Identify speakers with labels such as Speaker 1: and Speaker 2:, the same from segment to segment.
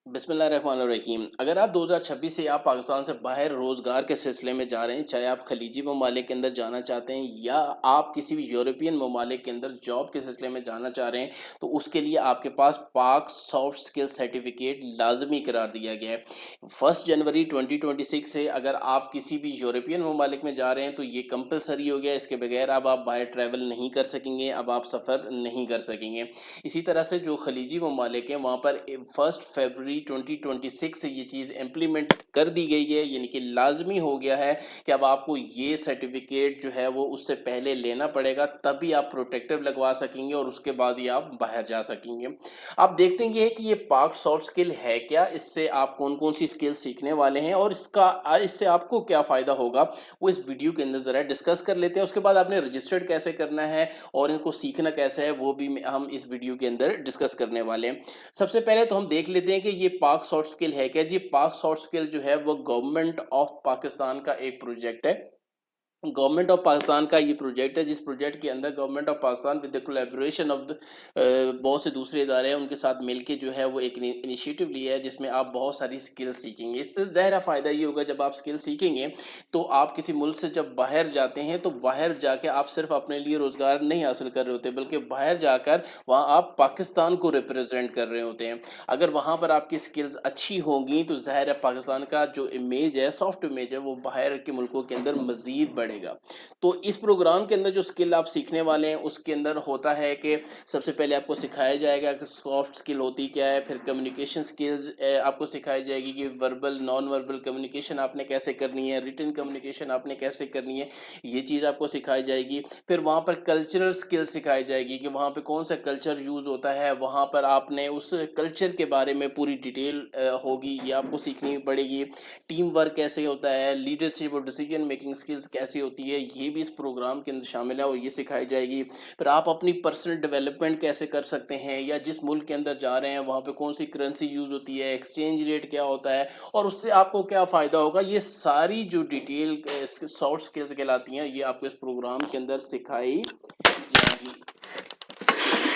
Speaker 1: बिस्मिल्लाहिर्रहमानिर्रहीम। अगर आप 2026 से आप पाकिस्तान से बाहर रोज़गार के सिलसिले में जा रहे हैं, चाहे आप खलीजी ममालिक के अंदर जाना चाहते हैं या आप किसी भी यूरोपियन ममालिक के अंदर जॉब के सिलसिले में जाना चाह रहे हैं, तो उसके लिए आपके पास पाक सॉफ्ट स्किल सर्टिफिकेट लाजमी करार दिया गया है। 1 जनवरी 2026 से अगर आप किसी भी यूरोपियन ममालिक में जा रहे हैं तो ये कंपलसरी हो गया। इसके बगैर अब आप बाहर ट्रैवल नहीं कर सकेंगे, अब आप सफ़र नहीं कर सकेंगे। इसी तरह से जो खलीजी ममालिक हैं वहाँ पर 1 फरवरी 2026 से ये चीज़ इम्प्लीमेंट कर दी गई है, यानी कि लाजमी हो गया है कि अब आपको ये सर्टिफिकेट जो है वो उससे पहले लेना पड़ेगा, तभी आप प्रोटेक्टिव लगवा सकेंगे और उसके बाद ही आप बाहर जा सकेंगे। आप देखते हैं कि ये पाक सॉफ्ट स्किल है क्या, इससे आप कौन कौन सी स्किल सीखने वाले हैं और इससे आपको क्या फ़ायदा होगा, वो इस वीडियो के अंदर ज़रा डिस्कस कर लेते हैं। उसके बाद आपने रजिस्टर्ड कैसे करना है और इनको सीखना कैसे है वो भी हम इस वीडियो के अंदर डिस्कस करने वाले हैं। सबसे पहले तो हम देख लेते हैं कि ये पाक सॉफ्ट स्किल है क्या जी। पाक सॉफ्ट स्किल जो है वो गवर्नमेंट ऑफ पाकिस्तान का एक प्रोजेक्ट है। गवर्नमेंट ऑफ पाकिस्तान का ये प्रोजेक्ट है, जिस प्रोजेक्ट के अंदर government of Pakistan with the collaboration of the बहुत से दूसरे इदारे हैं, उनके साथ मिलके जो है वो एक इनिशिएटिव लिया है जिसमें आप बहुत सारी स्किल सीखेंगे। इससे ज़ाहिर फ़ायदा ये होगा, जब आप स्किल सीखेंगे तो आप किसी मुल्क से जब बाहर जाते हैं तो बाहर जाके आप सिर्फ अपने लिए रोज़गार नहीं हासिल कर रहे होते, बल्कि बाहर जाकर वहाँ आप पाकिस्तान को रिप्रेजेंट कर रहे होते हैं। अगर वहाँ पर आपकी स्किल्स अच्छी होंगी तो ज़ाहिर है पाकिस्तान का जो इमेज है, सॉफ्ट इमेज है, वो बाहर के मुल्कों के अंदर मज़ीद बढ़ेगा। तो इस प्रोग्राम के अंदर जो स्किल आप सीखने वाले हैं उसके अंदर होता है कि सबसे पहले आपको सिखाया जाएगा कि सॉफ्ट स्किल होती क्या है, फिर कम्युनिकेशन स्किल्स आपको सिखाई जाएगी कि वर्बल नॉन वर्बल कम्युनिकेशन आपने कैसे करनी है, रिटन कम्युनिकेशन आपने कैसे करनी है, ये चीज़ आपको सिखाई जाएगी। फिर वहाँ पर कल्चरल स्किल्स सिखाई जाएगी कि वहाँ पर कौन सा कल्चर यूज़ होता है, वहाँ पर आपने उस कल्चर के बारे में पूरी डिटेल होगी, ये आपको सीखनी पड़ेगी। टीम वर्क कैसे होता है, लीडरशिप और डिसीजन मेकिंग स्किल्स कैसी होती है, ये भी इस प्रोग्राम के अंदर शामिल है और ये सिखाई जाएगी। फिर आप अपनी पर्सनल डेवलपमेंट कैसे कर सकते हैं, या जिस मुल्क के अंदर जा रहे हैं वहाँ पे कौन सी करेंसी यूज़ होती है, एक्सचेंज रेट क्या होता है और उससे आपको क्या फ़ायदा होगा, ये सारी जो डिटेल सॉफ्ट स्किल्स कहलाती हैं ये आपको इस प्रोग्राम के अंदर सिखाई जाएगी।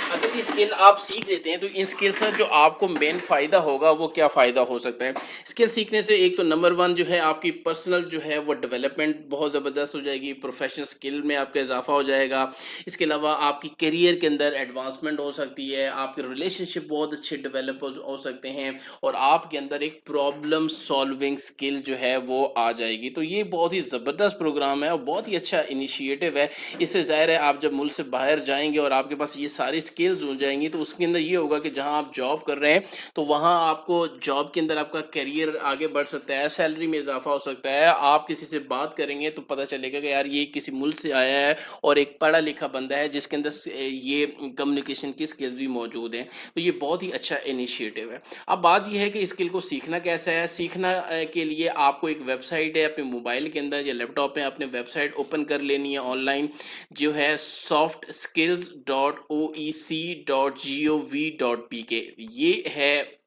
Speaker 1: अगर ये स्किल आप सीख लेते हैं तो इन स्किल से जो आपको मेन फ़ायदा होगा वो क्या फ़ायदा हो सकता है। स्किल सीखने से एक तो नंबर 1 जो है आपकी पर्सनल जो है वो डेवलपमेंट बहुत ज़बरदस्त हो जाएगी, प्रोफेशनल स्किल में आपका इजाफा हो जाएगा। इसके अलावा आपकी करियर के अंदर एडवांसमेंट हो सकती है, आपके रिलेशनशिप बहुत अच्छे डेवलप हो सकते हैं और आपके अंदर एक प्रॉब्लम सॉल्विंग स्किल जो है वो आ जाएगी। तो ये बहुत ही ज़बरदस्त प्रोग्राम है और बहुत ही अच्छा इनिशिएटिव है। इससे ज़ाहिर है आप जब मुल्क से बाहर जाएंगे और आपके पास ये सारी स्किल्स हो जाएंगी तो उसके अंदर ये होगा कि जहां आप जॉब कर रहे हैं तो वहां आपको जॉब के अंदर आपका करियर आगे बढ़ सकता है, सैलरी में इजाफा हो सकता है। आप किसी से बात करेंगे तो पता चलेगा कि यार ये किसी मुल्क से आया है और एक पढ़ा लिखा बंदा है जिसके अंदर ये कम्युनिकेशन की स्किल्स भी मौजूद हैं। तो ये बहुत ही अच्छा इनिशिएटिव है। अब बात यह है कि स्किल को सीखना कैसे है। सीखना के लिए आपको एक वेबसाइट है अपने मोबाइल के अंदर या लैपटॉप में आपने वेबसाइट ओपन कर लेनी है ऑनलाइन, जो है softskills.oec.gov.pk। ये है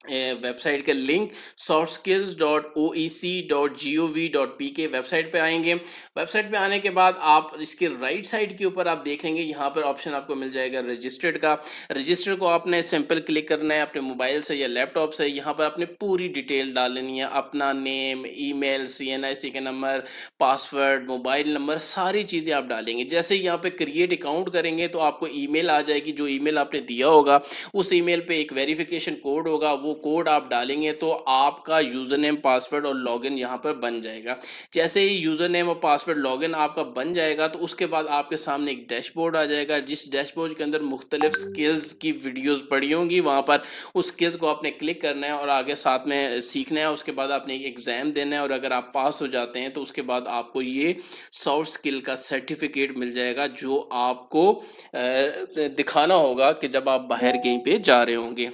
Speaker 1: वेबसाइट का लिंक softskills.oec.gov.pk। वेबसाइट पे आएंगे। वेबसाइट पे आने के बाद आप इसके राइट साइड के ऊपर आप देख लेंगे, यहाँ पर ऑप्शन आपको मिल जाएगा रजिस्टर्ड का। रजिस्टर को आपने सिंपल क्लिक करना है अपने मोबाइल से या लैपटॉप से। यहाँ पर आपने पूरी डिटेल डाल लेनी है, अपना नेम, ईमेल, CNIC का नंबर, पासवर्ड, मोबाइल नंबर, सारी चीज़ें आप डालेंगे। जैसे यहाँ पे क्रिएट अकाउंट करेंगे तो आपको ईमेल आ जाएगी, जो ईमेल आपने दिया होगा उस ईमेल पे एक वेरिफिकेशन कोड होगा, वो कोड आप डालेंगे तो आपका यूज़र नेम, पासवर्ड और लॉगिन यहाँ पर बन जाएगा। जैसे ही यूज़र नेम और पासवर्ड लॉगिन आपका बन जाएगा तो उसके बाद आपके सामने एक डैशबोर्ड आ जाएगा, जिस डैशबोर्ड के अंदर मुख्तलिफ स्किल्स की वीडियोस पड़ी होंगी। वहाँ पर उस स्किल्स को आपने क्लिक करना है और आगे साथ में सीखना है। उसके बाद आपने एक एग्ज़ाम देना है और अगर आप पास हो जाते हैं तो उसके बाद आपको ये सॉफ्ट स्किल का सर्टिफिकेट मिल जाएगा, जो आपको दिखाना होगा कि जब आप बाहर कहीं पे जा रहे होंगे।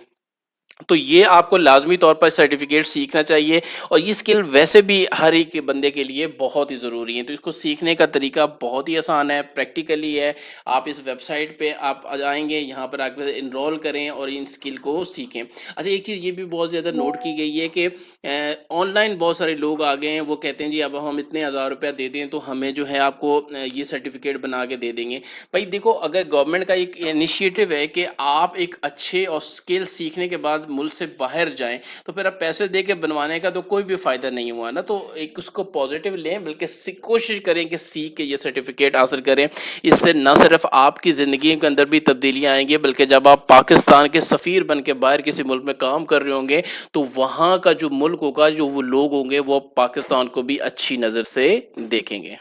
Speaker 1: तो ये आपको लाजमी तौर पर सर्टिफिकेट सीखना चाहिए और ये स्किल वैसे भी हर एक बंदे के लिए बहुत ही ज़रूरी है। तो इसको सीखने का तरीका बहुत ही आसान है, प्रैक्टिकली है। आप इस वेबसाइट पे आप जाएंगे, यहाँ पर आकर इनरोल करें और इन स्किल को सीखें। अच्छा, एक चीज़ ये भी बहुत ज़्यादा नोट की गई है कि ऑनलाइन बहुत सारे लोग आ गए हैं, वो कहते हैं जी अब हम इतने हज़ार रुपया दे दें तो हमें जो है आपको ये सर्टिफिकेट बना के दे देंगे। भाई देखो, अगर गवर्नमेंट का एक इनिशिएटिव है कि आप एक अच्छे और स्किल सीखने के बाद ملک سے باہر جائیں تو پھر اب پیسے دے کے بنوانے کا تو کوئی بھی فائدہ نہیں ہوا نا. تو ایک اس کو پازیٹیو لیں، بلکہ کوشش کریں کہ سیکھ کے یہ سرٹیفکیٹ حاصل کریں. اس سے نہ صرف آپ کی زندگی کے اندر بھی تبدیلیاں آئیں گی، بلکہ جب آپ پاکستان کے سفیر بن کے باہر کسی ملک میں کام کر رہے ہوں گے تو وہاں کا جو ملک ہوگا، جو وہ لوگ ہوں گے، وہ پاکستان کو بھی اچھی نظر سے دیکھیں گے.